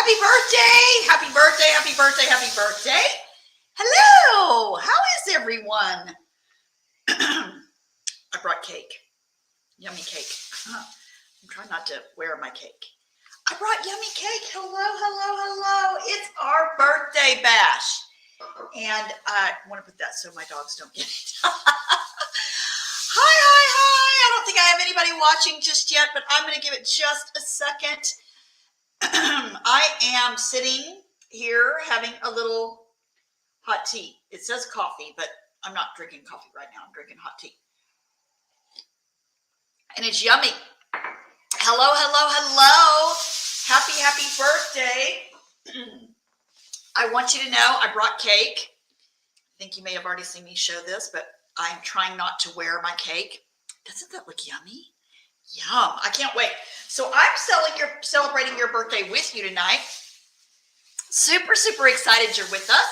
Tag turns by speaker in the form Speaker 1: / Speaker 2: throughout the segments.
Speaker 1: Happy birthday! Happy birthday! Happy birthday! Happy birthday! Hello! How is everyone? I brought cake. Yummy cake. I'm trying not to wear my cake. I brought yummy cake. Hello, hello, hello. It's our birthday bash. And I want to put that so my dogs don't get it. Hi, hi, hi. I don't think I have anybody watching just yet, but I'm going to give it just a second. I am sitting here having a little hot tea. It says coffee, but I'm not drinking coffee right now. I'm drinking hot tea. And it's yummy. Hello, hello, hello. Happy, happy birthday. I want you to know I brought cake. I think you may have already seen me show this, but I'm trying not to wear my cake. Doesn't that look yummy? Yum. I can't wait. So I'm celebrating your birthday with you tonight. Super, super excited you're with us.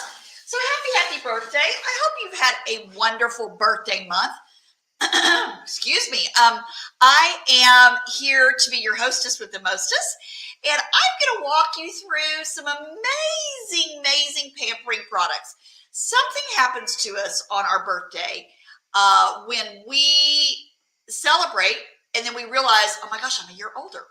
Speaker 1: So happy, happy birthday. I hope you've had a wonderful birthday month. Excuse me. I am here to be your hostess with the mostess, and I'm going to walk you through some amazing, amazing pampering products. Something happens to us on our birthday when we celebrate, and then we realize, oh my gosh, I'm a year older.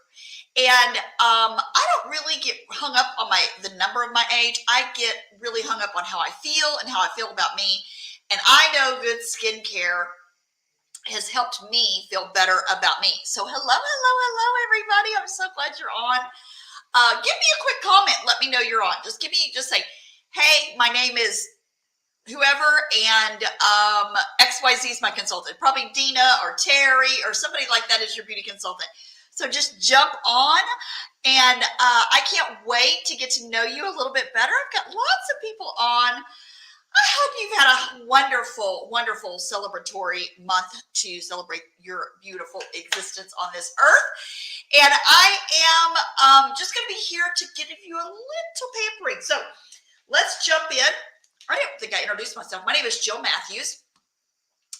Speaker 1: And I don't really get hung up on the number of my age. I get really hung up on how I feel and how I feel about me. And I know good skincare has helped me feel better about me. So hello, hello, hello, everybody. I'm so glad you're on. Give me a quick comment. Let me know you're on. Just say, hey, my name is whoever, and XYZ is my consultant. Probably Dina or Terry or somebody like that is your beauty consultant. So just jump on, and I can't wait to get to know you a little bit better. I've got lots of people on. I hope you've had a wonderful, wonderful celebratory month to celebrate your beautiful existence on this earth. And I am just going to be here to give you a little pampering. So let's jump in. I don't think I introduced myself. My name is Jill Matthews.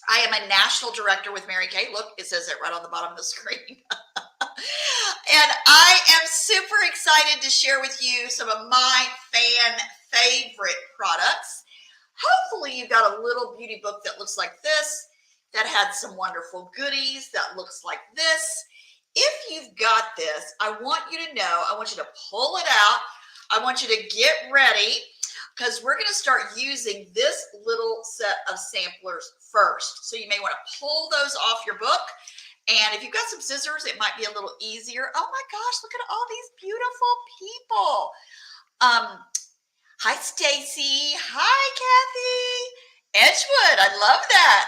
Speaker 1: I am a national director with Mary Kay. Look, it says it right on the bottom of the screen. And I am super excited to share with you some of my fan favorite products. Hopefully you've got a little beauty book that looks like this, that had some wonderful goodies, that looks like this. If you've got this, I want you to know, I want you to pull it out. I want you to get ready, because we're going to start using this little set of samplers first. So you may want to pull those off your book. And if you've got some scissors, it might be a little easier. Oh my gosh, look at all these beautiful people. Hi, Stacy. Hi, Kathy. Edgewood, I love that.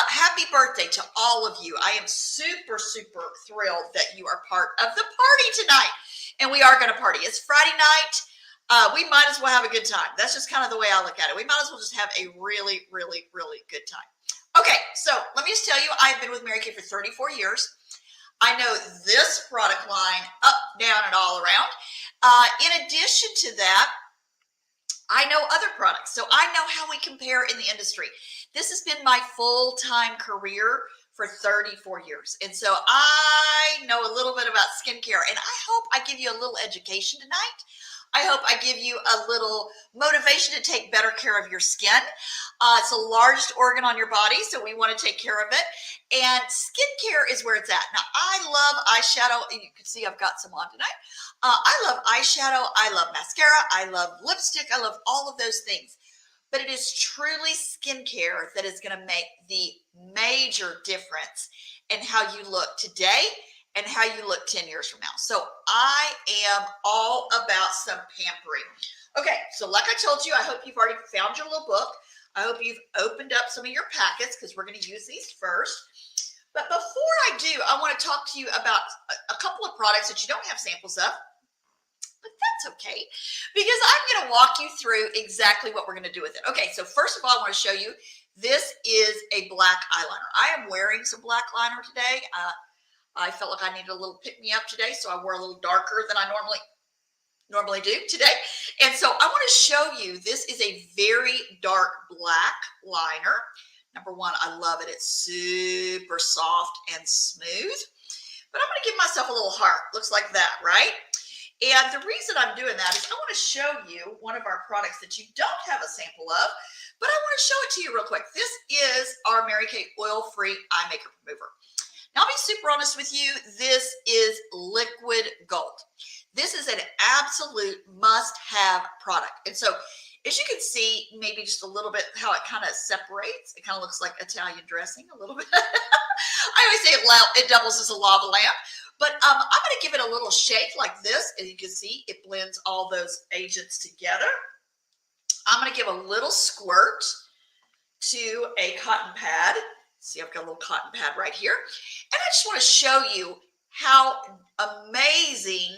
Speaker 1: Happy birthday to all of you. I am super, super thrilled that you are part of the party tonight. And we are going to party. It's Friday night. We might as well have a good time. That's just kind of the way I look at it. We might as well just have a really, really, really good time. Okay, so let me just tell you, I've been with Mary Kay for 34 years. I know this product line up, down, and all around. In addition to that, I know other products. So I know how we compare in the industry. This has been my full-time career for 34 years. And so I know a little bit about skincare, and I hope I give you a little education tonight. I hope I give you a little motivation to take better care of your skin. It's the largest organ on your body, so we want to take care of it. And skincare is where it's at. Now, I love eyeshadow. You can see I've got some on tonight. I love eyeshadow. I love mascara. I love lipstick. I love all of those things. But it is truly skincare that is going to make the major difference in how you look today and how you look 10 years from now. So I am all about some pampering. Okay, so like I told you, I hope you've already found your little book. I hope you've opened up some of your packets, because we're going to use these first. But before I do, I want to talk to you about a couple of products that you don't have samples of. But that's okay, because I'm going to walk you through exactly what we're going to do with it. Okay, so first of all, I want to show you, this is a black eyeliner. I am wearing some black liner today. I felt like I needed a little pick-me-up today, so I wore a little darker than I normally do today. And so I want to show you, this is a very dark black liner. Number one, I love it. It's super soft and smooth. But I'm going to give myself a little heart. Looks like that, right? And the reason I'm doing that is I want to show you one of our products that you don't have a sample of, but I want to show it to you real quick. This is our Mary Kay oil-free eye makeup remover. Now, I'll be super honest with you. This is liquid gold. This is an absolute must-have product. And so, as you can see, maybe just a little bit how it kind of separates. It kind of looks like Italian dressing a little bit. I always say it doubles as a lava lamp. But I'm going to give it a little shake like this. As you can see, it blends all those agents together. I'm going to give a little squirt to a cotton pad. See, I've got a little cotton pad right here. And I just want to show you how amazing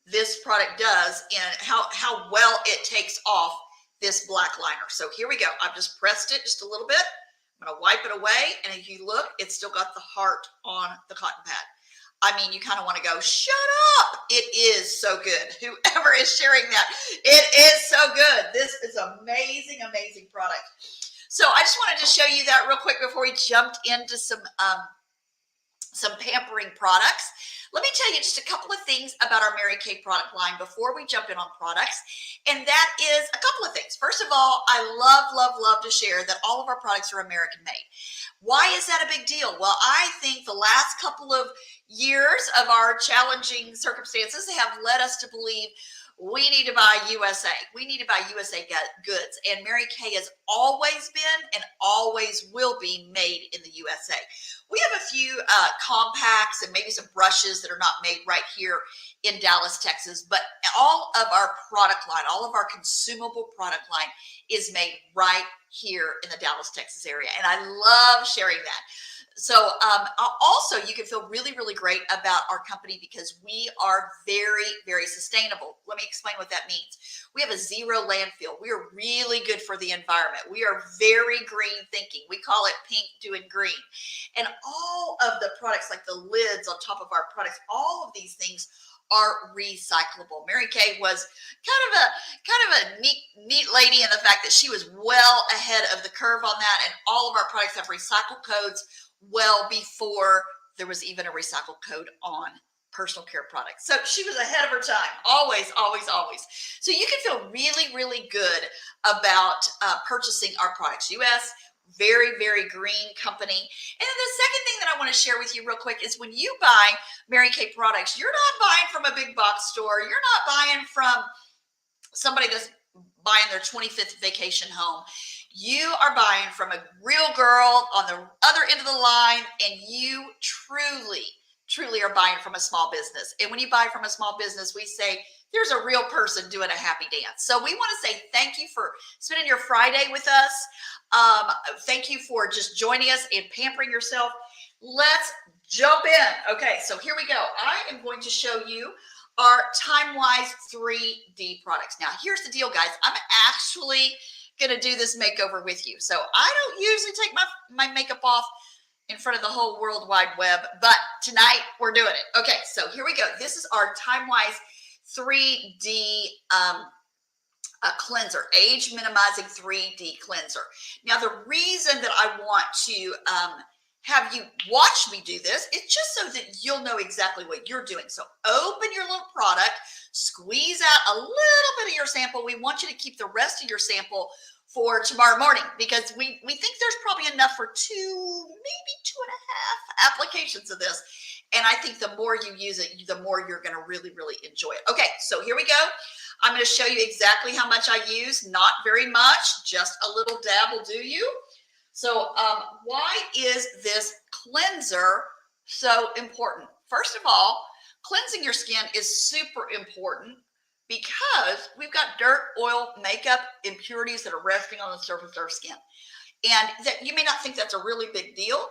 Speaker 1: this product does and how well it takes off this black liner. So here we go. I've just pressed it just a little bit. I'm going to wipe it away. And if you look, it's still got the heart on the cotton pad. I mean, you kind of want to go, shut up. It is so good. Whoever is sharing that, it is so good. This is amazing, amazing product. So I just wanted to show you that real quick before we jumped into some pampering products. Let me tell you just a couple of things about our Mary Kay product line before we jump in on products. And that is a couple of things. First of all, I love to share that all of our products are American made. Why is that a big deal? Well, I think the last couple of years of our challenging circumstances have led us to believe we need to buy USA. We need to buy USA goods. And Mary Kay has always been and always will be made in the USA. We have a few compacts and maybe some brushes that are not made right here in Dallas, Texas, but all of our product line, all of our consumable product line is made right here in the Dallas, Texas area. And I love sharing that. So also, you can feel really great about our company because we are very sustainable. Let me explain what that means. We have a zero landfill. We are really good for the environment. We are very green thinking. We call it pink doing green. And all of the products, like the lids on top of our products, all of these things are recyclable. Mary Kay was kind of a neat lady in the fact that she was well ahead of the curve on that, and all of our products have recycle codes well before there was even a recycle code on personal care products. So she was ahead of her time, always. So you can feel really good about purchasing our products. US, very green company. And then the second thing that I want to share with you real quick is when you buy Mary Kay products, you're not buying from a big box store. You're not buying from somebody that's buying their 25th vacation home. You are buying from a real girl on the other end of the line, and you truly are buying from a small business. And when you buy from a small business, we say there's a real person doing a happy dance. So we want to say thank you for spending your Friday with us. Thank you for just joining us and pampering yourself. Let's jump in. Okay, so here we go. I am going to show you our Time-Wise 3D products. Now, here's the deal, guys. I'm actually going to do this makeover with you. So I don't usually take my makeup off in front of the whole World Wide Web, but tonight we're doing it. Okay, so here we go. This is our Time-Wise 3D cleanser, age minimizing 3D cleanser. Now, the reason that I want to have you watch me do this, it's just so that you'll know exactly what you're doing. So open your little product, squeeze out a little bit of your sample. We want you to keep the rest of your sample for tomorrow morning because we think there's probably enough for maybe 2.5 applications of this. And I think the more you use it, the more you're going to really enjoy it. Okay, so here we go. I'm going to show you exactly how much I use. Not very much, just a little dab will do you. So why is this cleanser so important? First of all, cleansing your skin is super important because we've got dirt, oil, makeup, impurities that are resting on the surface of our skin. And that you may not think that's a really big deal,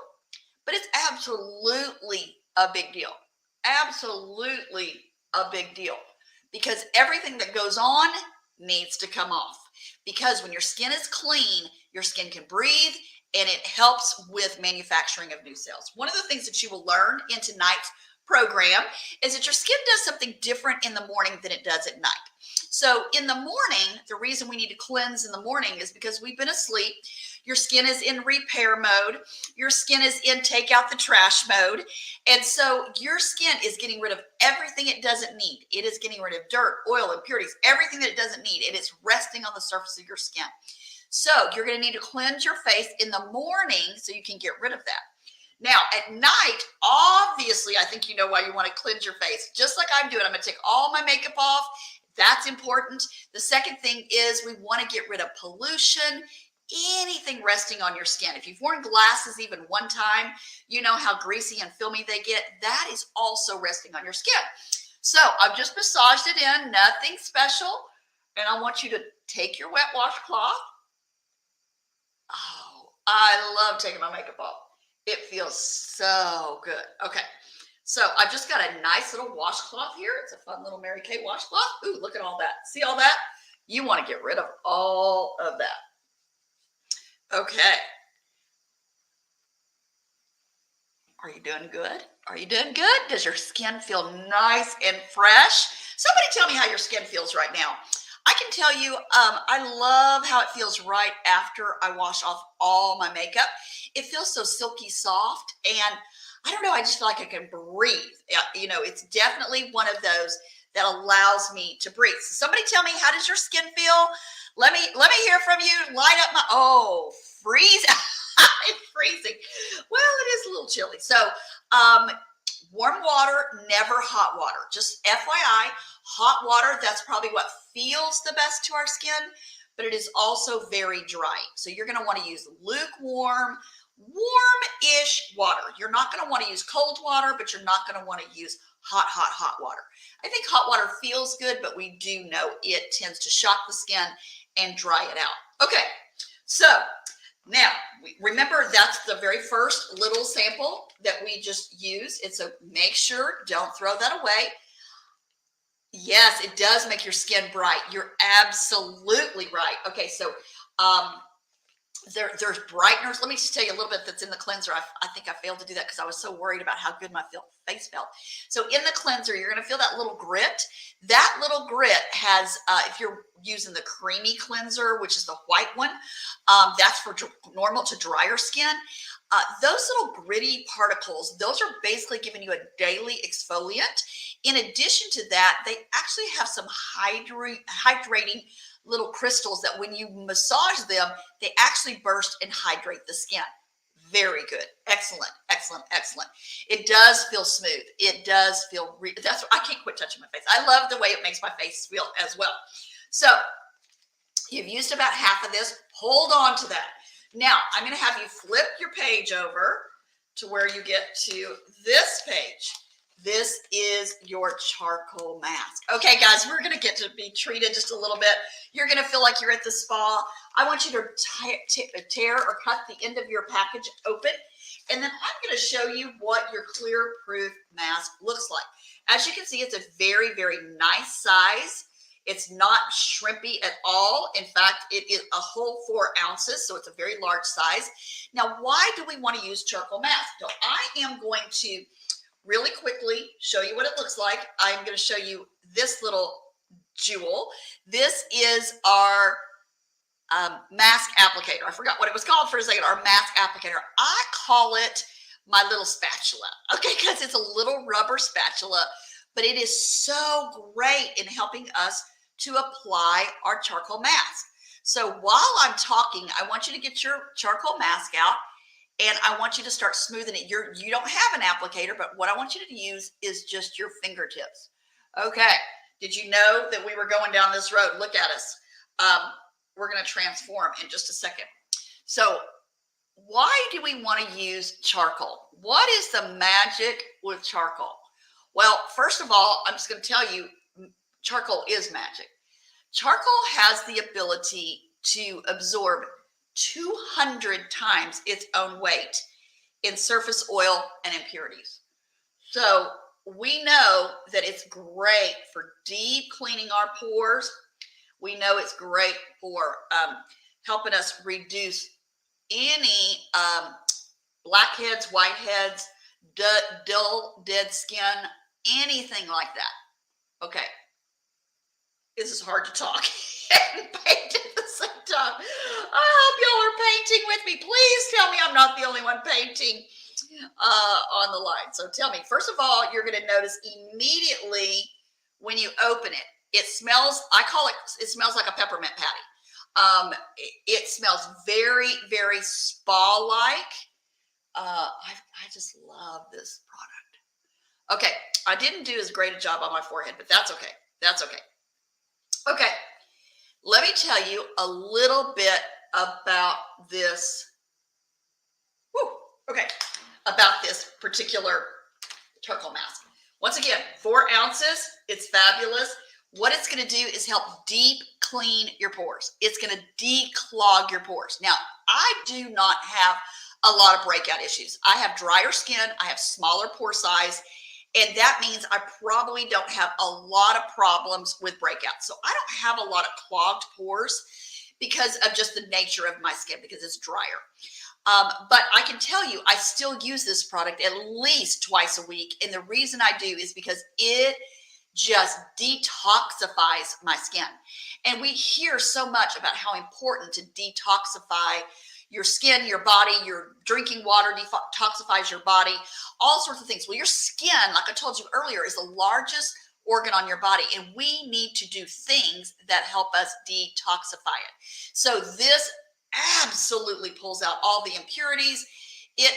Speaker 1: but it's absolutely a big deal. Absolutely a big deal. Because everything that goes on needs to come off. Because when your skin is clean, your skin can breathe, and it helps with manufacturing of new cells. One of the things that you will learn in tonight's program is that your skin does something different in the morning than it does at night. So in the morning, the reason we need to cleanse in the morning is because we've been asleep. Your skin is in repair mode. Your skin is in take out the trash mode. And so your skin is getting rid of everything it doesn't need. It is getting rid of dirt, oil, impurities, everything that it doesn't need. And it's resting on the surface of your skin. So you're going to need to cleanse your face in the morning so you can get rid of that. Now, at night, obviously, I think you know why you want to cleanse your face. Just like I'm doing, I'm going to take all my makeup off. That's important. The second thing is we want to get rid of pollution, anything resting on your skin. If you've worn glasses even one time, you know how greasy and filmy they get. That is also resting on your skin. So I've just massaged it in, nothing special. And I want you to take your wet washcloth. Oh, I love taking my makeup off. It feels so good. Okay, so I've just got a nice little washcloth here. It's a fun little Mary Kay washcloth. Ooh, look at all that. See all that? You want to get rid of all of that. Okay. Are you doing good? Are you doing good? Does your skin feel nice and fresh? Somebody tell me how your skin feels right now. I can tell you, I love how it feels right after I wash off all my makeup. It feels so silky soft, and I don't know, I just feel like I can breathe. You know, it's definitely one of those that allows me to breathe. So somebody tell me, how does your skin feel? Let me hear from you. Light up my, oh, freeze. It's freezing. Well, it is a little chilly. So, warm water, never hot water. Just FYI, hot water, that's probably what feels the best to our skin, but it is also very drying. So you're going to want to use lukewarm, warm-ish water. You're not going to want to use cold water, but you're not going to want to use hot water. I think hot water feels good, but we do know it tends to shock the skin and dry it out. Okay, so now, remember, that's the very first little sample that we just used. And so make sure, don't throw that away. Yes, it does make your skin bright. You're absolutely right. Okay, so there's brighteners. Let me just tell you a little bit that's in the cleanser. I think I failed to do that because I was so worried about how good my face felt. So in the cleanser, you're going to feel that little grit. That little grit has, if you're using the creamy cleanser, which is the white one, that's for normal to drier skin. Those little gritty particles, those are basically giving you a daily exfoliant. In addition to that, they actually have some hydrating little crystals that when you massage them, they actually burst and hydrate the skin. Very good. Excellent, excellent, excellent. It does feel smooth. It does feel, I can't quit touching my face. I love the way it makes my face feel as well. So you've used about half of this. Hold on to that. Now, I'm going to have you flip your page over to where you get to this page. This is your charcoal mask. Okay, guys, we're going to get to be treated just a little bit. You're going to feel like you're at the spa. I want you to tear or cut the end of your package open. And then I'm going to show you what your clear proof mask looks like. As you can see, it's a very, very nice size. It's not shrimpy at all. In fact, it is a whole 4 ounces, so it's a very large size. Now, why do we want to use charcoal mask? So I am going to really quickly show you what it looks like. I'm going to show you this little jewel. This is our mask applicator. I forgot what it was called for a second, our mask applicator. I call it my little spatula, okay, because it's a little rubber spatula, but it is so great in helping us to apply our charcoal mask. So while I'm talking, I want you to get your charcoal mask out and I want you to start smoothing it. You don't have an applicator, but what I want you to use is just your fingertips. Okay. Did you know that we were going down this road? Look at us. We're going to transform in just a second. So why do we want to use charcoal? What is the magic with charcoal? Well, first of all, I'm just going to tell you, charcoal is magic. Charcoal has the ability to absorb 200 times its own weight in surface oil and impurities. So we know that it's great for deep cleaning our pores. We know it's great for helping us reduce any blackheads, whiteheads, dull, dead skin, anything like that. Okay. This is hard to talk and paint at the same time. I hope y'all are painting with me. Please tell me I'm not the only one painting on the line. So tell me, first of all, you're going to notice immediately when you open it, it smells, it smells like a peppermint patty. It smells very, very spa-like. I just love this product. Okay, I didn't do as great a job on my forehead, but that's okay. That's okay. Okay, let me tell you a little bit about this. Okay, about this particular charcoal mask. Once again, 4 ounces. It's fabulous. What it's going to do is help deep clean your pores. It's going to declog your pores. Now, I do not have a lot of breakout issues. I have drier skin. I have smaller pore size. And that means I probably don't have a lot of problems with breakouts. So I don't have a lot of clogged pores because of just the nature of my skin, because it's drier. But I can tell you, I still use this product at least twice a week. And the reason I do is because it just detoxifies my skin. And we hear so much about how important to detoxify your skin, your body, your drinking water detoxifies your body, all sorts of things. Well, your skin, like I told you earlier, is the largest organ on your body, and we need to do things that help us detoxify it. So this absolutely pulls out all the impurities.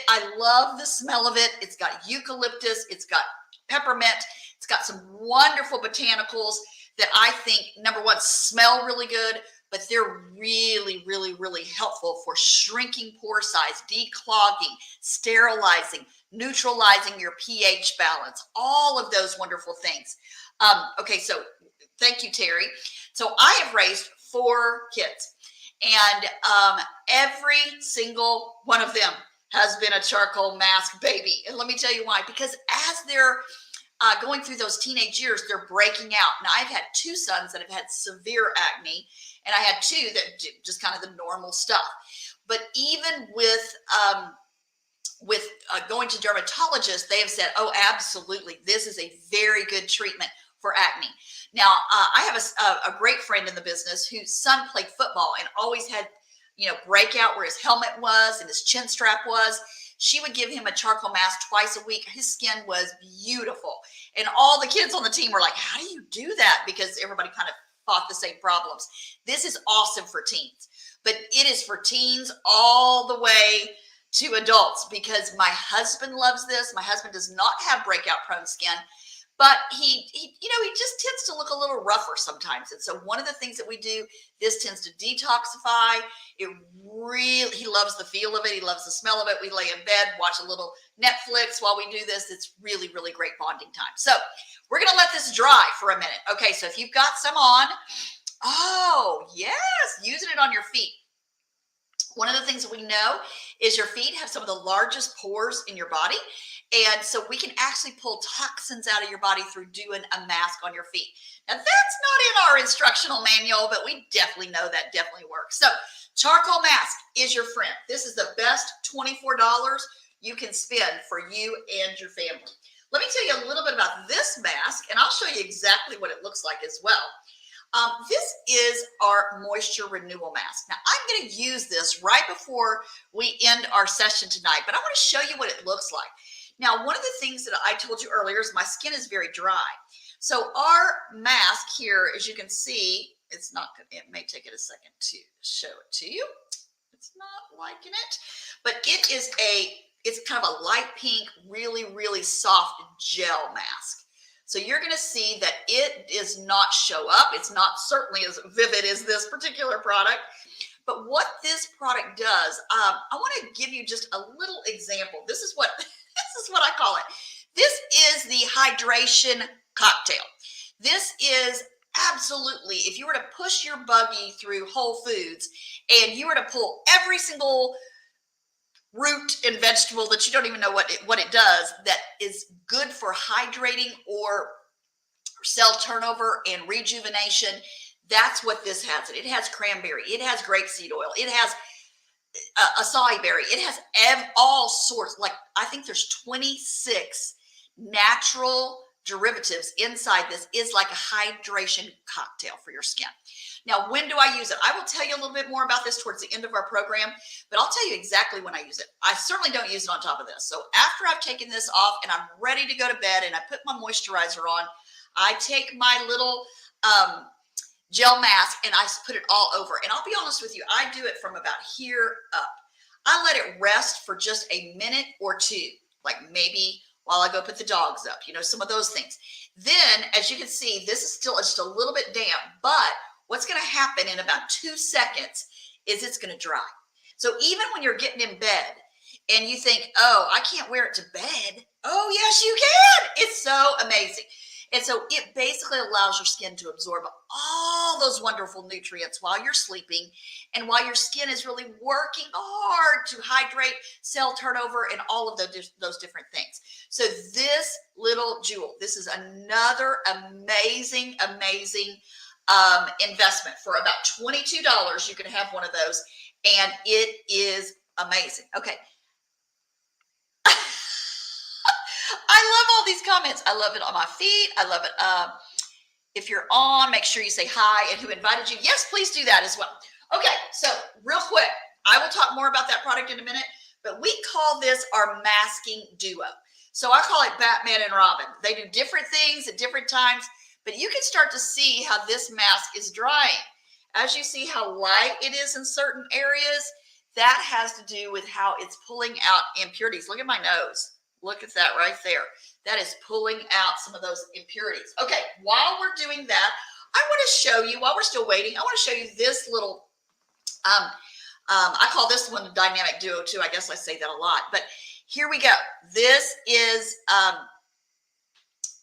Speaker 1: I love the smell of it. It's got eucalyptus, it's got peppermint, it's got some wonderful botanicals that I think, number one, smell really good, but they're really, really, really helpful for shrinking pore size, declogging, sterilizing, neutralizing your pH balance, all of those wonderful things. Okay, so thank you, Terry. So I have raised 4 kids, and every single one of them has been a charcoal mask baby. And let me tell you why. Because as they're going through those teenage years, they're breaking out. Now, I've had 2 sons that have had severe acne, and I had 2 that just kind of the normal stuff. But even with going to dermatologists, they have said, oh, absolutely, this is a very good treatment for acne. Now, I have a great friend in the business whose son played football and always had, breakout where his helmet was and his chin strap was. She would give him a charcoal mask twice a week. His skin was beautiful. And all the kids on the team were like, how do you do that? Because everybody kind of fought the same problems. This is awesome for teens, but it is for teens all the way to adults, because my husband loves this. My husband does not have breakout prone skin, but he just tends to look a little rougher sometimes. And so one of the things that we do, this tends to detoxify. He loves the feel of it. He loves the smell of it. We lay in bed, watch a little Netflix while we do this. It's really, really great bonding time. So we're going to let this dry for a minute. Okay, so if you've got some on, oh, yes, using it on your feet. One of the things that we know is your feet have some of the largest pores in your body. And so we can actually pull toxins out of your body through doing a mask on your feet. Now, that's not in our instructional manual, but we definitely know that definitely works. So charcoal mask is your friend. This is the best $24 you can spend for you and your family. Let me tell you a little bit about this mask, and I'll show you exactly what it looks like as well. This is our Moisture Renewal Mask. Now, I'm going to use this right before we end our session tonight, but I want to show you what it looks like. Now, one of the things that I told you earlier is my skin is very dry. So our mask here, as you can see, it may take it a second to show it to you. It's not liking it, but it's kind of a light pink, really, really soft gel mask. So you're going to see that it does not show up. It's not certainly as vivid as this particular product. But what this product does, I want to give you just a little example. This is what I call it. This is the hydration cocktail. This is absolutely, if you were to push your buggy through Whole Foods and you were to pull every single root and vegetable that you don't even know what it does, that is good for hydrating or cell turnover and rejuvenation, that's what this has. It has cranberry, it has grapeseed oil, it has acai berry, it has all sorts. Like, I think there's 26 natural derivatives inside this is like a hydration cocktail for your skin. Now, when do I use it? I will tell you a little bit more about this towards the end of our program, but I'll tell you exactly when I use it. I certainly don't use it on top of this. So after I've taken this off and I'm ready to go to bed and I put my moisturizer on, I take my little gel mask and I put it all over. And I'll be honest with you, I do it from about here up. I let it rest for just a minute or two, like maybe while I go put the dogs up, you know, some of those things. Then, as you can see, this is still just a little bit damp, but what's going to happen in about 2 seconds is it's going to dry. So even when you're getting in bed and you think, oh, I can't wear it to bed. Oh, yes, you can. It's so amazing. And so it basically allows your skin to absorb all those wonderful nutrients while you're sleeping and while your skin is really working hard to hydrate, cell turnover, and all of those different things. So this little jewel, this is another amazing, amazing investment. For about $22, you can have one of those, and it is amazing. Okay. I love all these comments. I love it on my feed. I love it. If you're on, make sure you say hi and who invited you. Yes, please do that as well. Okay, so real quick, I will talk more about that product in a minute, but we call this our masking duo. So I call it Batman and Robin. They do different things at different times, but you can start to see how this mask is drying. As you see how light it is in certain areas, that has to do with how it's pulling out impurities. Look at my nose. Look at that right there. That is pulling out some of those impurities. Okay, while we're doing that, I want to show you, while we're still waiting, I want to show you this little, I call this one the Dynamic Duo too. I guess I say that a lot, but here we go. This is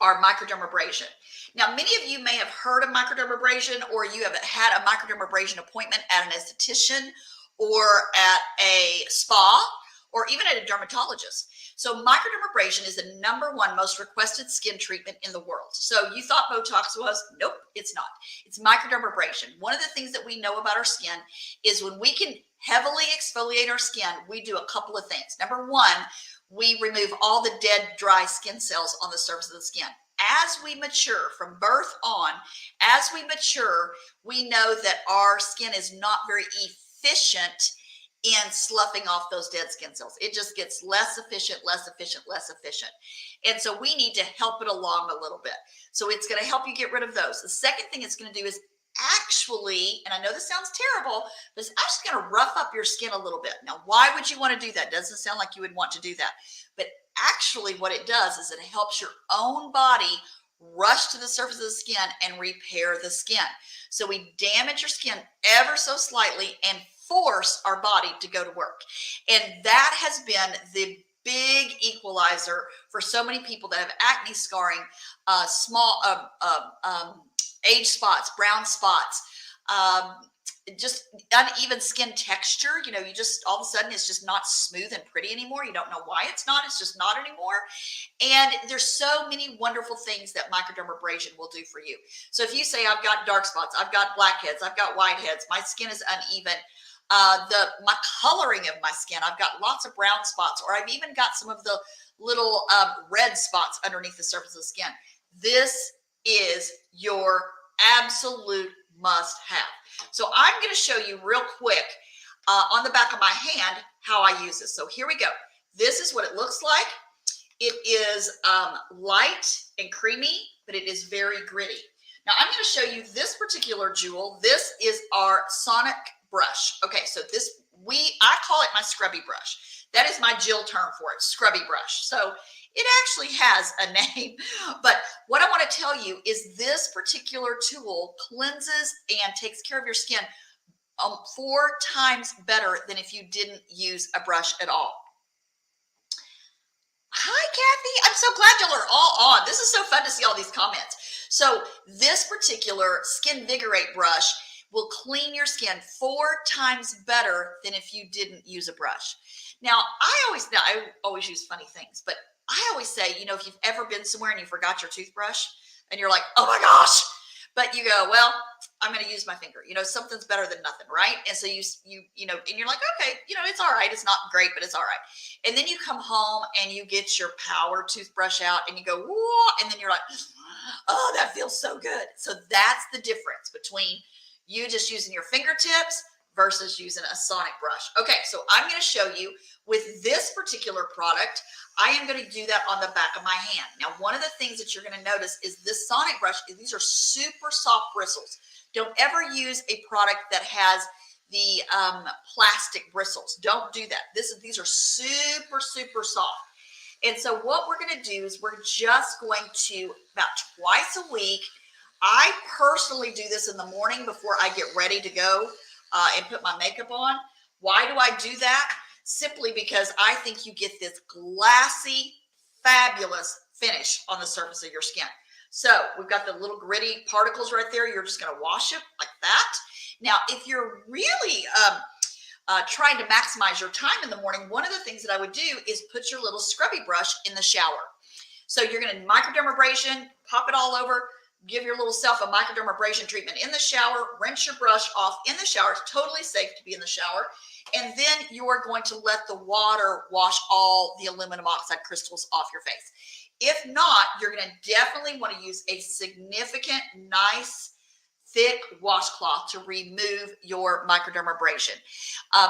Speaker 1: our microdermabrasion. Now, many of you may have heard of microdermabrasion, or you have had a microdermabrasion appointment at an esthetician or at a spa or even at a dermatologist. So microdermabrasion is the #1 most requested skin treatment in the world. So you thought Botox was? Nope, it's not. It's microdermabrasion. One of the things that we know about our skin is when we can heavily exfoliate our skin, we do a couple of things. #1, we remove all the dead, dry skin cells on the surface of the skin. As we mature, from birth on, as we mature, we know that our skin is not very efficient in sloughing off those dead skin cells. It just gets less efficient, less efficient, less efficient. And so we need to help it along a little bit. So it's going to help you get rid of those. The second thing it's going to do is actually, and I know this sounds terrible, but it's actually going to rough up your skin a little bit. Now, why would you want to do that? Doesn't sound like you would want to do that. But actually what it does is it helps your own body rush to the surface of the skin and repair the skin. So we damage your skin ever so slightly and force our body to go to work. And that has been the big equalizer for so many people that have acne scarring, small age spots, brown spots, just uneven skin texture. You know, you just all of a sudden it's just not smooth and pretty anymore. You don't know why it's not. It's just not anymore. And there's so many wonderful things that microdermabrasion will do for you. So if you say, I've got dark spots, I've got blackheads, I've got whiteheads, my skin is uneven, my coloring of my skin, I've got lots of brown spots, or I've even got some of the little red spots underneath the surface of the skin. This is your absolute must have. So I'm going to show you real quick on the back of my hand how I use this. So here we go. This is what it looks like. It is light and creamy, but it is very gritty. Now I'm going to show you this particular jewel. This is our sonic brush. Okay, so this, I call it my scrubby brush. That is my Jill term for it, scrubby brush. So it actually has a name, but what I want to tell you is this particular tool cleanses and takes care of your skin 4 times better than if you didn't use a brush at all. Hi, Kathy. I'm so glad y'all are all on. This is so fun to see all these comments. So this particular Skin Vigorate brush will clean your skin 4 times better than if you didn't use a brush. Now, I always use funny things, but I always say, you know, if you've ever been somewhere and you forgot your toothbrush and you're like, oh my gosh, but you go, well, I'm going to use my finger. Something's better than nothing, right? And so and you're like, okay, it's all right. It's not great, but it's all right. And then you come home and you get your power toothbrush out and you go, whoa, and then you're like, oh, that feels so good. So that's the difference between you just using your fingertips versus using a sonic brush. Okay, so I'm going to show you with this particular product, I am going to do that on the back of my hand. Now, one of the things that you're going to notice is this sonic brush, these are super soft bristles. Don't ever use a product that has the plastic bristles. Don't do that. These are super, super soft. And so what we're going to do is we're just going to, about twice a week, I personally do this in the morning before I get ready to go and put my makeup on. Why do I do that? Simply because I think you get this glassy, fabulous finish on the surface of your skin. So we've got the little gritty particles right there. You're just going to wash it like that. Now, if you're really trying to maximize your time in the morning, one of the things that I would do is put your little scrubby brush in the shower. So you're going to microdermabrasion, pop it all over, give your little self a microdermabrasion treatment in the shower, rinse your brush off in the shower. It's totally safe to be in the shower. And then you are going to let the water wash all the aluminum oxide crystals off your face. If not, you're going to definitely want to use a significant, nice, thick washcloth to remove your microdermabrasion.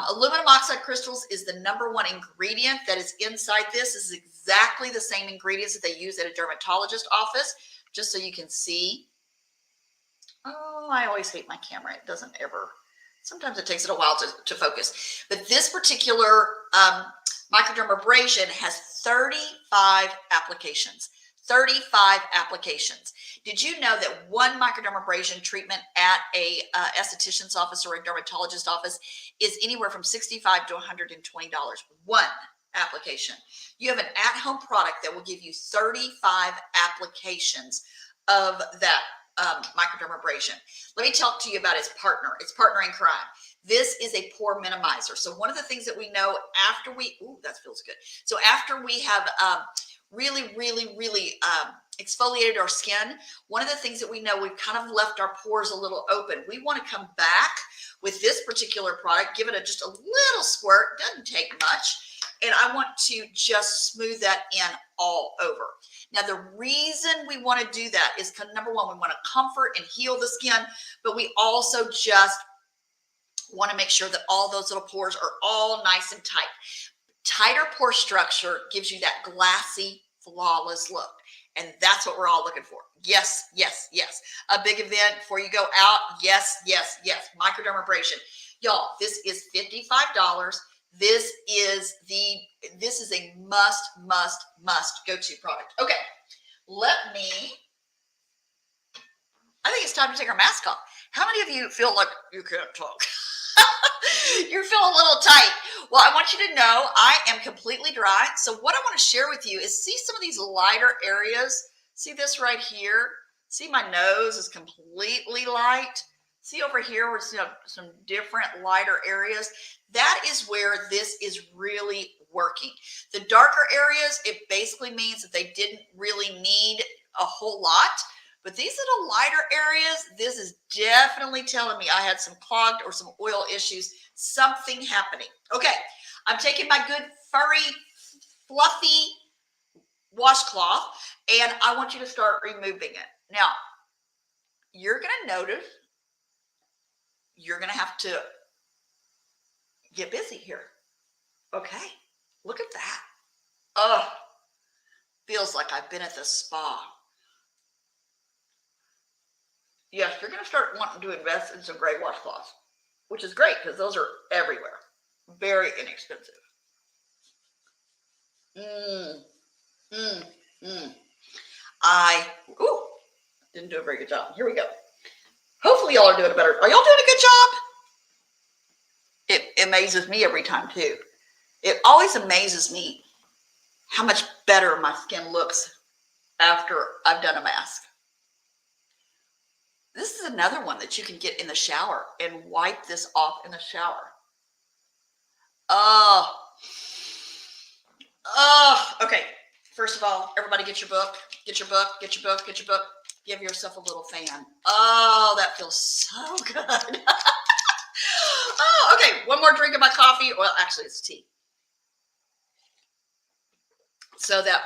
Speaker 1: Aluminum oxide crystals is the #1 ingredient that is inside this. This is exactly the same ingredients that they use at a dermatologist office, just so you can see. Oh, I always hate my camera. It doesn't ever, sometimes it takes it a while to focus. But this particular microdermabrasion has 35 applications. 35 applications. Did you know that one microdermabrasion treatment at a esthetician's office or a dermatologist office is anywhere from $65 to $120? One application. You have an at-home product that will give you 35 applications of that microdermabrasion. Let me talk to you about its partner in crime. This is a pore minimizer. So one of the things that we know after we, ooh, that feels good. So after we have really exfoliated our skin, one of the things that we know, we've kind of left our pores a little open. We want to come back with this particular product, give it just a little squirt, doesn't take much, and I want to just smooth that in all over. Now, the reason we want to do that is because, #1, we want to comfort and heal the skin, but we also just want to make sure that all those little pores are all nice and tight. Tighter pore structure gives you that glassy, flawless look. And that's what we're all looking for. Yes, yes, yes. A big event before you go out. Yes, yes, yes. Microdermabrasion. Y'all, this is $55. This is a must go-to product. Okay, I think it's time to take our mask off. How many of you feel like you can't talk? You feel a little tight. Well, I want you to know I am completely dry. So what I want to share with you is see some of these lighter areas. See this right here? See my nose is completely light. See over here where some different lighter areas. That is where this is really working. The darker areas, it basically means that they didn't really need a whole lot. But these little lighter areas, this is definitely telling me I had some clogged or some oil issues, something happening. Okay, I'm taking my good furry, fluffy washcloth, and I want you to start removing it. Now, you're going to notice you're going to have to get busy here. Okay, look at that. Oh, feels like I've been at the spa. Yes, you're going to start wanting to invest in some gray washcloths, which is great because those are everywhere. Very inexpensive. I didn't do a very good job. Here we go. Hopefully y'all are doing it better. Are y'all doing a good job? It amazes me every time too. It always amazes me how much better my skin looks after I've done a mask. This is another one that you can get in the shower and wipe this off in the shower. Okay. First of all, everybody get your book, get your book, get your book, get your book. Give yourself a little fan. Oh, that feels so good. Oh, okay. One more drink of my coffee. Well, actually, it's tea. So that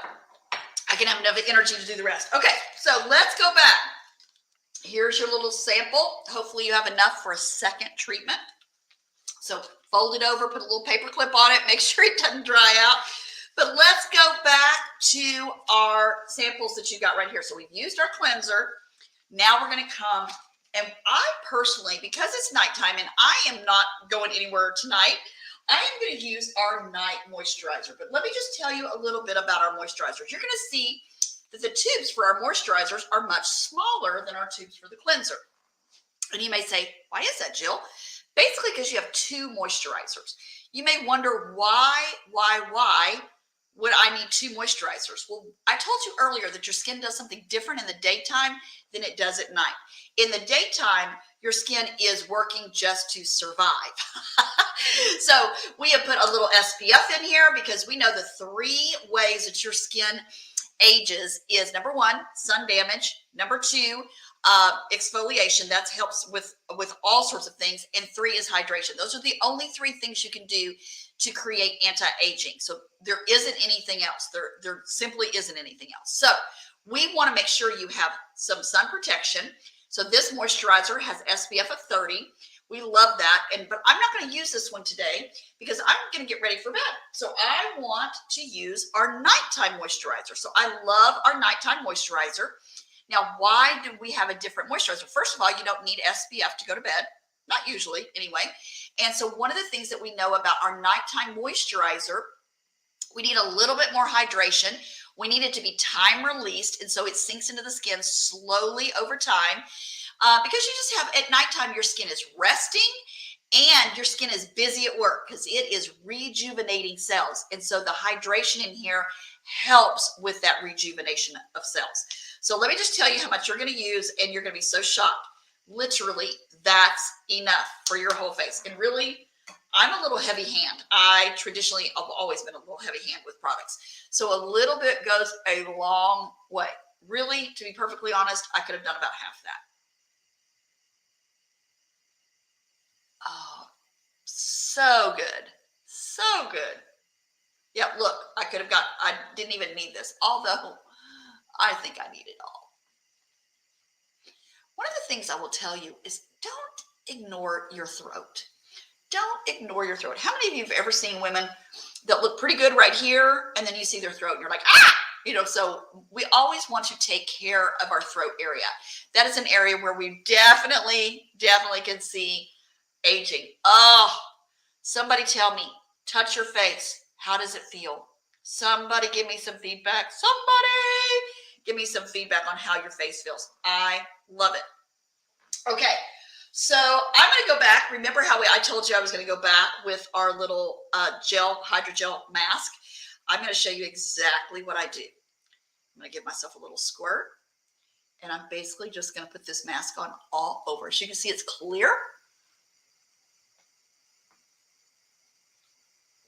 Speaker 1: I can have enough energy to do the rest. Okay, so let's go back. Here's your little sample. Hopefully you have enough for a second treatment. So fold it over, put a little paper clip on it, make sure it doesn't dry out. But let's go back to our samples that you got right here. So we've used our cleanser. Now we're going to come, and I personally, because it's nighttime and I am not going anywhere tonight, I am going to use our night moisturizer. But let me just tell you a little bit about our moisturizers. You're going to see that the tubes for our moisturizers are much smaller than our tubes for the cleanser. And you may say, why is that, Jill? Basically, because you have two moisturizers. You may wonder why would I need two moisturizers? Well, I told you earlier that your skin does something different in the daytime than it does at night. In the daytime, your skin is working just to survive. So we have put a little SPF in here because we know the 3 ways that your skin ages is number 1, sun damage, number 2, exfoliation, that helps with all sorts of things, and 3 is hydration. Those are the only 3 things you can do to create anti-aging. So there isn't anything else. There simply isn't anything else. So we want to make sure you have some sun protection. So this moisturizer has SPF of 30. We love that. But I'm not going to use this one today because I'm going to get ready for bed. So I want to use our nighttime moisturizer. So I love our nighttime moisturizer. Now, why do we have a different moisturizer? First of all, you don't need SPF to go to bed. Not usually, anyway. And so one of the things that we know about our nighttime moisturizer, we need a little bit more hydration. We need it to be time released, and so it sinks into the skin slowly over time. Because you just have, at nighttime, your skin is resting and your skin is busy at work because it is rejuvenating cells. And so the hydration in here helps with that rejuvenation of cells. So let me just tell you how much you're going to use, and you're going to be so shocked. Literally, that's enough for your whole face. And really, I'm a little heavy hand. I traditionally have always been a little heavy hand with products. So a little bit goes a long way. Really, to be perfectly honest, I could have done about half that. Oh, so good. So good. Yeah, look, I didn't even need this, although I think I need it all. One of the things I will tell you is don't ignore your throat. Don't ignore your throat. How many of you have ever seen women that look pretty good right here, and then you see their throat and you're like, ah! So we always want to take care of our throat area. That is an area where we definitely can see aging. Oh, somebody tell me, touch your face. How does it feel? Somebody give me some feedback. Somebody give me some feedback on how your face feels. I love it. Okay, so I'm going to go back. Remember how I told you I was going to go back with our little hydrogel mask? I'm going to show you exactly what I do. I'm going to give myself a little squirt, and I'm basically just going to put this mask on all over. As you can see, it's clear.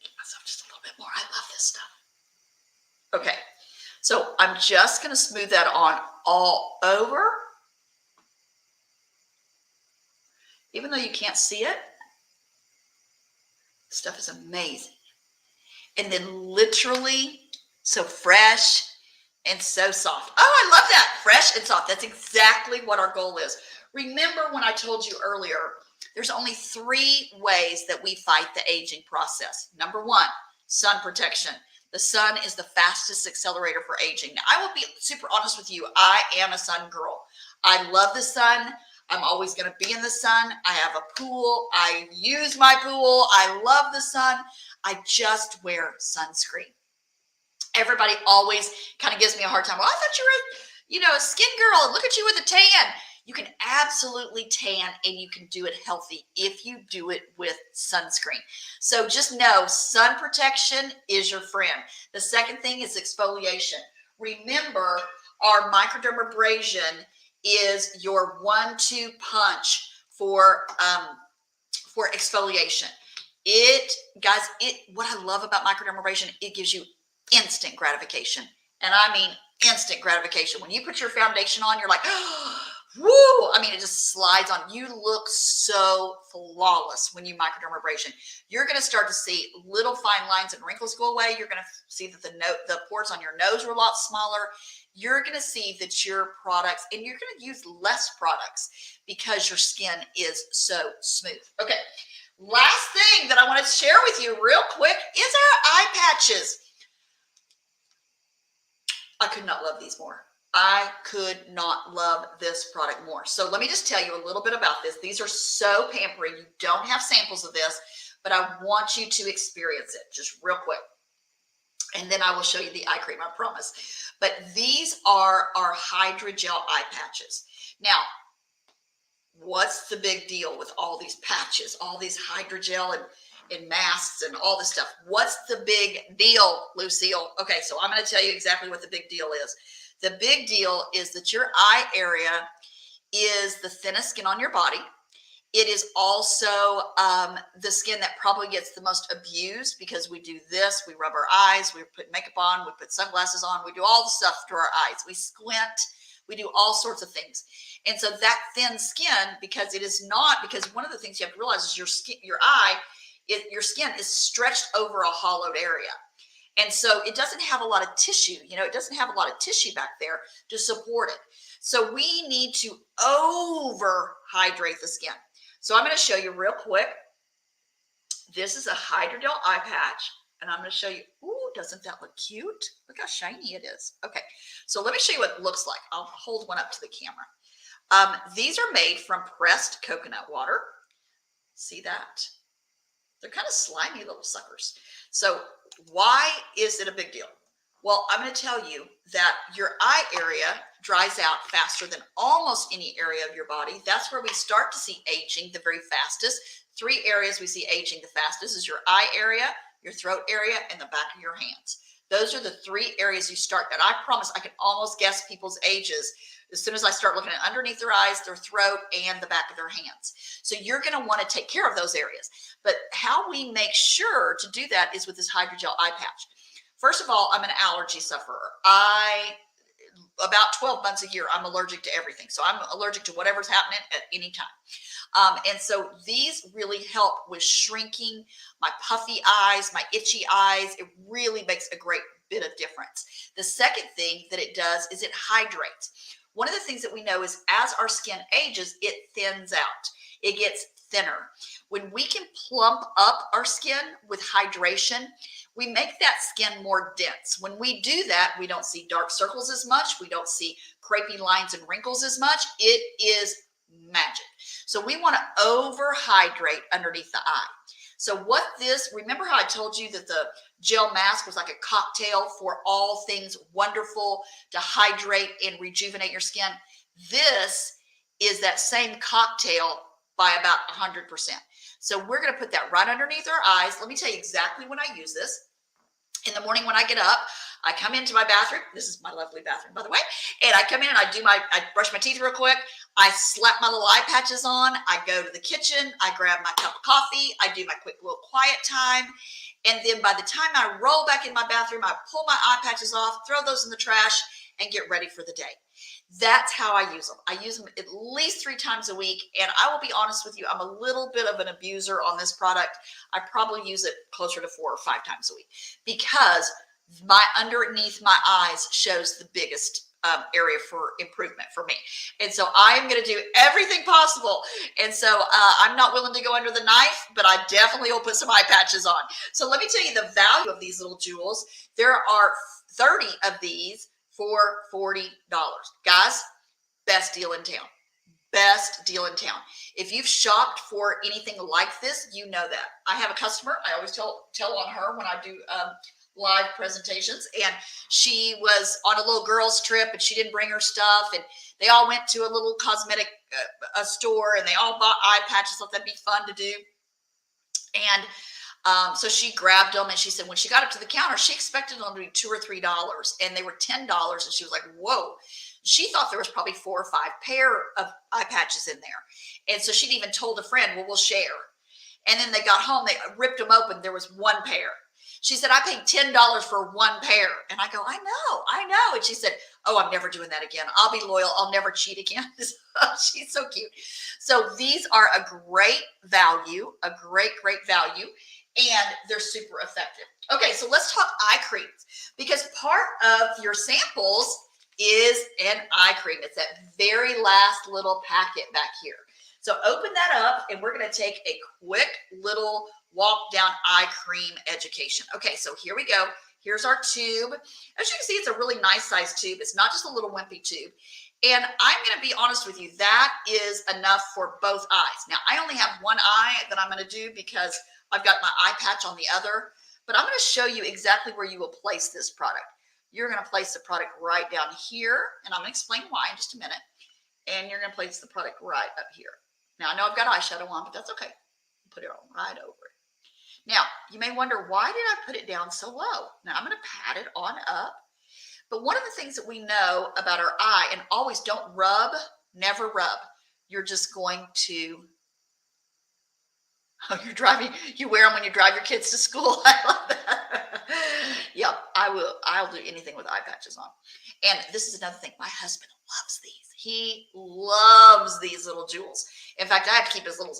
Speaker 1: Give myself just a little bit more. I love this stuff. Okay, so I'm just going to smooth that on all over. Even though you can't see it, this stuff is amazing. And then literally so fresh and so soft. Oh, I love that. Fresh and soft. That's exactly what our goal is. Remember when I told you earlier, there's only 3 ways that we fight the aging process. Number 1, sun protection. The sun is the fastest accelerator for aging. Now, I will be super honest with you. I am a sun girl. I love the sun. I'm always going to be in the sun. I have a pool. I use my pool. I love the sun. I just wear sunscreen. Everybody always kind of gives me a hard time. Well, I thought you were, a skin girl. Look at you with a tan. You can absolutely tan, and you can do it healthy if you do it with sunscreen. So just know sun protection is your friend. The second thing is exfoliation. Remember, our microdermabrasion is your 1-2 punch for exfoliation. What I love about microdermabrasion, it gives you instant gratification. And I mean instant gratification. When you put your foundation on, you're like, woo! I mean, it just slides on. You look so flawless when you microdermabrasion. You're going to start to see little fine lines and wrinkles go away. You're going to see that the pores on your nose are a lot smaller. You're going to see that your products, and you're going to use less products because your skin is so smooth. Okay, last thing that I want to share with you real quick is our eye patches. I could not love these more. I could not love this product more. So let me just tell you a little bit about this. These are so pampering. You don't have samples of this, but I want you to experience it just real quick. And then I will show you the eye cream, I promise. But these are our Hydrogel Eye Patches. Now, what's the big deal with all these patches, all these hydrogel and masks and all this stuff? What's the big deal, Lucille? Okay, so I'm going to tell you exactly what the big deal is. The big deal is that your eye area is the thinnest skin on your body. It is also the skin that probably gets the most abused because we do this, we rub our eyes, we put makeup on, we put sunglasses on, we do all the stuff to our eyes. We squint, we do all sorts of things. And so that thin skin, because it is not, because one of the things you have to realize is your skin, your skin is stretched over a hollowed area. And so it doesn't have a lot of tissue, you know, it doesn't have a lot of tissue back there to support it. So we need to over hydrate the skin. So I'm going to show you real quick. This is a Hydrogel Eye Patch, and I'm going to show you. Ooh, doesn't that look cute? Look how shiny it is. Okay, so let me show you what it looks like. I'll hold one up to the camera. These are made from pressed coconut water. See that? They're kind of slimy little suckers. So why is it a big deal? Well, I'm going to tell you that your eye area dries out faster than almost any area of your body. That's where we start to see aging the very fastest. 3 areas we see aging the fastest is your eye area, your throat area, and the back of your hands. Those are the 3 areas you start. And I promise I can almost guess people's ages as soon as I start looking at underneath their eyes, their throat, and the back of their hands. So you're going to want to take care of those areas. But how we make sure to do that is with this Hydrogel Eye Patch. First of all, I'm an allergy sufferer. About 12 months a year, I'm allergic to everything. So I'm allergic to whatever's happening at any time. And so these really help with shrinking my puffy eyes, my itchy eyes. It really makes a great bit of difference. The second thing that it does is it hydrates. One of the things that we know is as our skin ages, it thins out. It gets thinner. When we can plump up our skin with hydration, we make that skin more dense. When we do that, we don't see dark circles as much. We don't see crepey lines and wrinkles as much. It is magic. So we want to overhydrate underneath the eye. So what this, remember how I told you that the gel mask was like a cocktail for all things wonderful to hydrate and rejuvenate your skin? This is that same cocktail by about 100%. So we're going to put that right underneath our eyes. Let me tell you exactly when I use this. In the morning when I get up, I come into my bathroom. This is my lovely bathroom, by the way. And I come in and I brush my teeth real quick. I slap my little eye patches on. I go to the kitchen. I grab my cup of coffee. I do my quick little quiet time. And then by the time I roll back in my bathroom, I pull my eye patches off, throw those in the trash, and get ready for the day. That's how I use them. I use them at least 3 times a week. And I will be honest with you, I'm a little bit of an abuser on this product. I probably use it closer to 4 or 5 times a week because underneath my eyes shows the biggest area for improvement for me. And so I'm going to do everything possible. And so I'm not willing to go under the knife, but I definitely will put some eye patches on. So let me tell you the value of these little jewels. There are 30 of these for $40. Guys, best deal in town. Best deal in town. If you've shopped for anything like this, you know that. I have a customer. I always tell on her when I do live presentations, and she was on a little girls trip and she didn't bring her stuff, and they all went to a little cosmetic store and they all bought eye patches. Thought that'd be fun to do. And so she grabbed them, and she said when she got up to the counter, she expected them to be $2 or $3, and they were $10. And she was like, whoa. She thought there was probably 4 or 5 pair of eye patches in there. And so she'd even told a friend, well, we'll share. And then they got home, they ripped them open. There was 1 pair. She said, I paid $10 for one pair. And I go, I know. And she said, oh, I'm never doing that again. I'll be loyal. I'll never cheat again. She's so cute. So these are a great value, a great value, and they're super effective. Okay, so let's talk eye creams, because part of your samples is an eye cream. It's that very last little packet back here. So open that up, and we're going to take a quick little walk down eye cream education. Okay, so here we go. Here's our tube. As you can see, it's a really nice size tube. It's not just a little wimpy tube. And I'm going to be honest with you, that is enough for both eyes. Now, I only have one eye that I'm going to do because I've got my eye patch on the other, but I'm going to show you exactly where you will place this product. You're going to place the product right down here, and I'm going to explain why in just a minute. And you're going to place the product right up here. Now, I know I've got eyeshadow on, but that's okay. Put it on right over it. Now, you may wonder, why did I put it down so low? Now, I'm going to pat it on up. But one of the things that we know about our eye, and always don't rub, never rub. You're just going to, oh, you're driving, you wear them when you drive your kids to school. I love that. Yep, I'll do anything with eye patches on. And this is another thing. My husband loves these. He loves these little jewels. In fact, I have to keep his little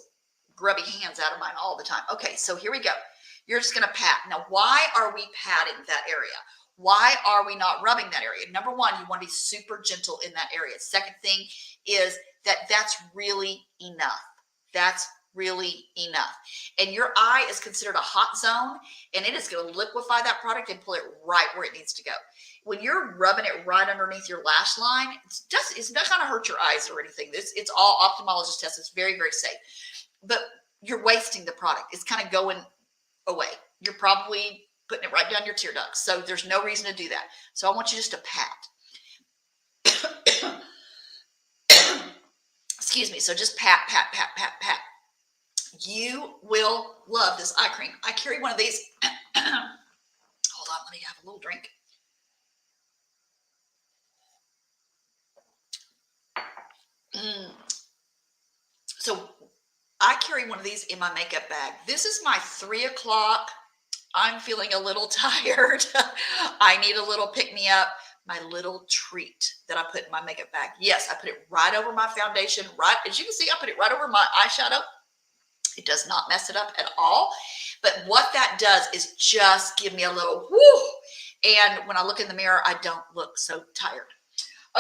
Speaker 1: grubby hands out of mine all the time. Okay, so here we go. You're just going to pat. Now, why are we patting that area? Why are we not rubbing that area? Number one, you want to be super gentle in that area. Second thing is that that's really enough. That's really enough. And your eye is considered a hot zone, and it is going to liquefy that product and pull it right where it needs to go. When you're rubbing it right underneath your lash line, it's not going to hurt your eyes or anything. It's all ophthalmologist tests. It's very, very safe. But you're wasting the product. It's kind of going away. You're probably putting it right down your tear ducts. So there's no reason to do that. So I want you just to pat. Excuse me. So just pat, pat, pat, pat, pat. You will love this eye cream. I carry one of these. Hold on. Let me have a little drink. So I carry one of these in my makeup bag. This is my 3 o'clock. I'm feeling a little tired. I need a little pick-me-up. My little treat that I put in my makeup bag. Yes, I put it right over my foundation. Right, as you can see, I put it right over my eyeshadow. It does not mess it up at all. But what that does is just give me a little whoo. And when I look in the mirror, I don't look so tired.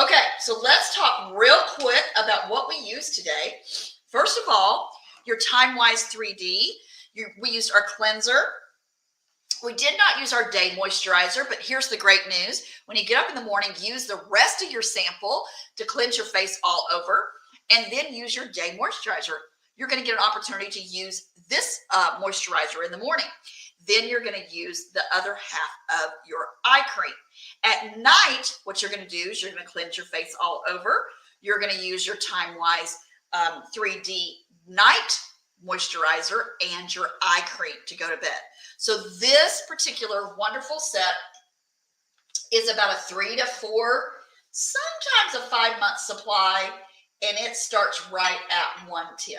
Speaker 1: Okay, so let's talk real quick about what we use today. First of all, your Time-Wise 3D. We used our cleanser. We did not use our day moisturizer, but here's the great news. When you get up in the morning, use the rest of your sample to cleanse your face all over, and then use your day moisturizer. You're going to get an opportunity to use this moisturizer in the morning. Then you're going to use the other half of your eye cream. At night, what you're going to do is you're going to cleanse your face all over. You're going to use your Time-Wise 3D night moisturizer and your eye cream to go to bed. So this particular wonderful set is about a 3 to 4, sometimes a 5-month supply, and it starts right at $110.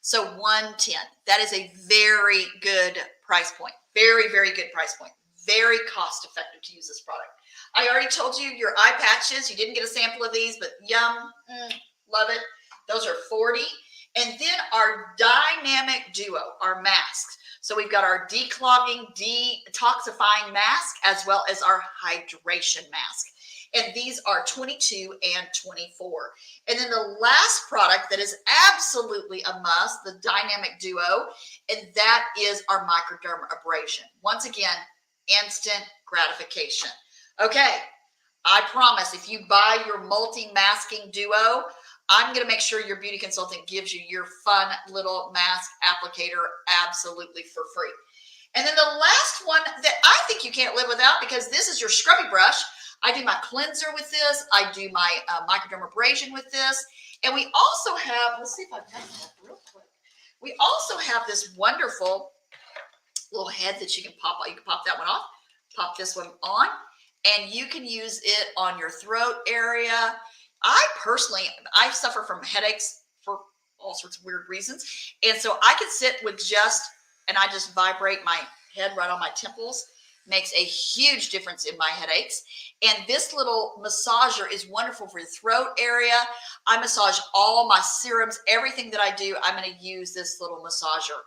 Speaker 1: So $110, that is a very good price point. Very, very good price point. Very cost effective to use this product. I already told you your eye patches. You didn't get a sample of these, but yum, love it. Those are $40. And then our dynamic duo, our masks. So we've got our declogging, detoxifying mask, as well as our hydration mask. And these are $22 and $24. And then the last product that is absolutely a must, the dynamic duo, and that is our Microdermabrasion. Once again, instant gratification. Okay, I promise if you buy your multi-masking duo, I'm going to make sure your beauty consultant gives you your fun little mask applicator absolutely for free. And then the last one that I think you can't live without, because this is your scrubby brush. I do my cleanser with this. I do my Microdermabrasion with this. And we also have, let's see if I can that real quick. We also have this wonderful little head that you can pop. You can pop that one off, pop this one on, and you can use it on your throat area. I personally suffer from headaches for all sorts of weird reasons. And so I could sit with and I just vibrate my head right on my temples. makes a huge difference in my headaches. And this little massager is wonderful for your throat area. I massage all my serums, everything that I do, I'm going to use this little massager.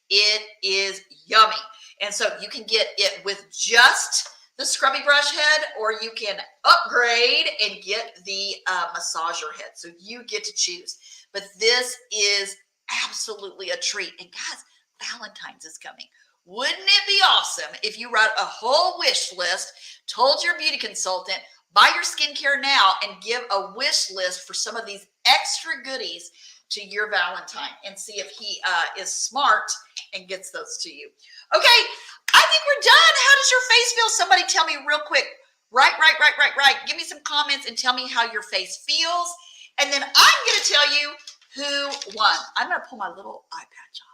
Speaker 1: It is yummy. And so you can get it with just the Scrubby Brush head, or you can upgrade and get the massager head. So you get to choose. But this is absolutely a treat. And guys, Valentine's is coming. Wouldn't it be awesome if you wrote a whole wish list, told your beauty consultant, buy your skincare now, and give a wish list for some of these extra goodies to your Valentine, and see if he is smart and gets those to you. Okay, I think we're done. How does your face feel? Somebody tell me real quick. Right. Give me some comments and tell me how your face feels. And then I'm going to tell you who won. I'm going to pull my little eye patch off.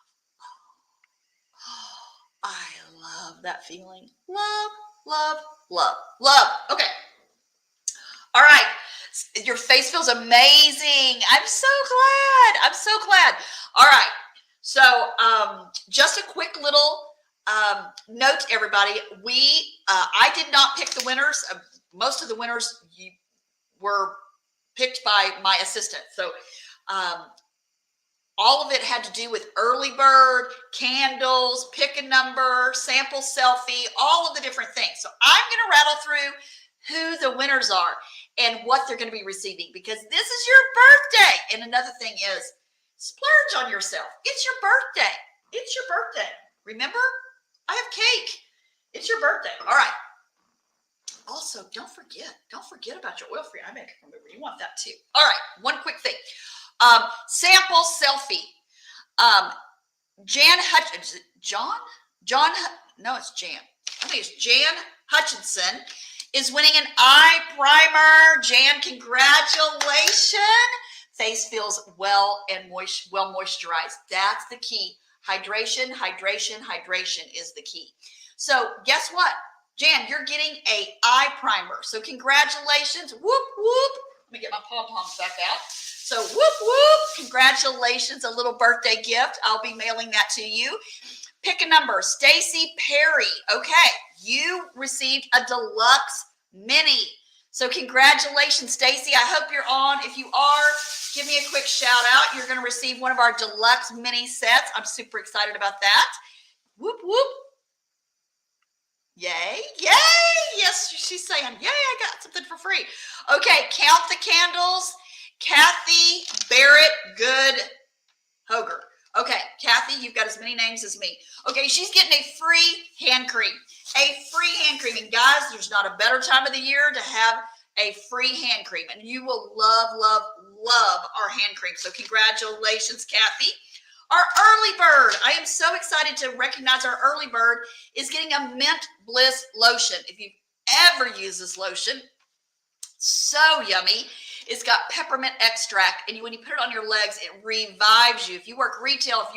Speaker 1: I love that feeling. Love. Okay. All right. Your face feels amazing. I'm so glad. All right. So just a quick little note to everybody. I did not pick the winners. Most of the winners were picked by my assistant. So all of it had to do with early bird, candles, pick a number, sample selfie, all of the different things. So I'm going to rattle through who the winners are and what they're going to be receiving, because this is your birthday. And another thing is, splurge on yourself. It's your birthday. Remember, I have cake. It's your birthday. All right. Also, don't forget about your oil-free eye makeup remover. You want that too. All right. One quick thing. Sample selfie. Jan Hutchinson. It's Jan. I think it's Jan Hutchinson is winning an eye primer. Jan, congratulations. Face feels well and well moisturized. That's the key. Hydration is the key. So guess what? Jan, you're getting a eye primer. So congratulations. Whoop, whoop. Let me get my pom-poms back out. So whoop, whoop. Congratulations. A little birthday gift. I'll be mailing that to you. Pick a number. Stacy Perry. Okay. You received a deluxe mini. So congratulations, Stacy. I hope you're on. If you are, give me a quick shout out. You're going to receive one of our deluxe mini sets. I'm super excited about that. Whoop, whoop. Yay. Yes, she's saying, yay, I got something for free. Okay, count the candles. Kathy Barrett Good Hoger. Okay, Kathy, you've got as many names as me. Okay, she's getting a free hand cream. And guys, there's not a better time of the year to have a free hand cream. And you will love our hand cream. So congratulations, Kathy. Our early bird. I am so excited to recognize our early bird is getting a Mint Bliss lotion. If you've ever used this lotion, so yummy. It's got peppermint extract, and when you put it on your legs, it revives you. If you work retail,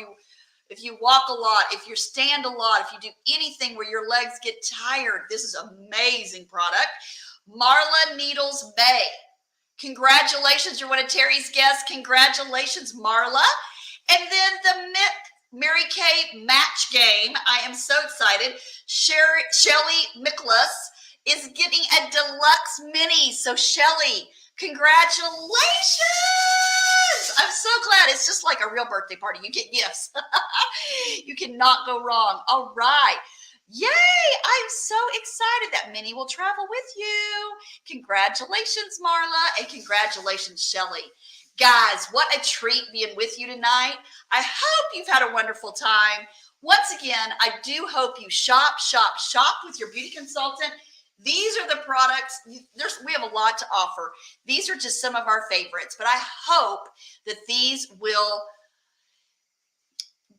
Speaker 1: if you walk a lot, if you stand a lot, if you do anything where your legs get tired, this is an amazing product. Marla Needles Bay. Congratulations, you're one of Terry's guests. Congratulations, Marla. And then the Mary Kay Match Game. I am so excited. Shelly Miklas is getting a deluxe mini. So Shelly, congratulations. I'm so glad. It's just like a real birthday party. You get gifts. You cannot go wrong. All right. Yay. I'm so excited that Minnie will travel with you. Congratulations, Marla. And congratulations, Shelly. Guys, what a treat being with you tonight. I hope you've had a wonderful time. Once again, I do hope you shop with your beauty consultant. These are the products. We have a lot to offer. These are just some of our favorites, but I hope that these will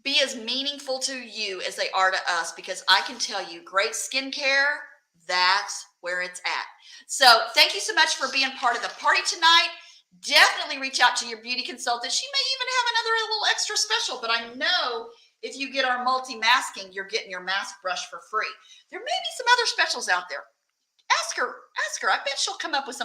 Speaker 1: be as meaningful to you as they are to us, because I can tell you, great skincare, that's where it's at. So thank you so much for being part of the party tonight. Definitely reach out to your beauty consultant. She may even have another little extra special, but I know if you get our multi-masking, you're getting your mask brush for free. There may be some other specials out there. Ask her. I bet she'll come up with some.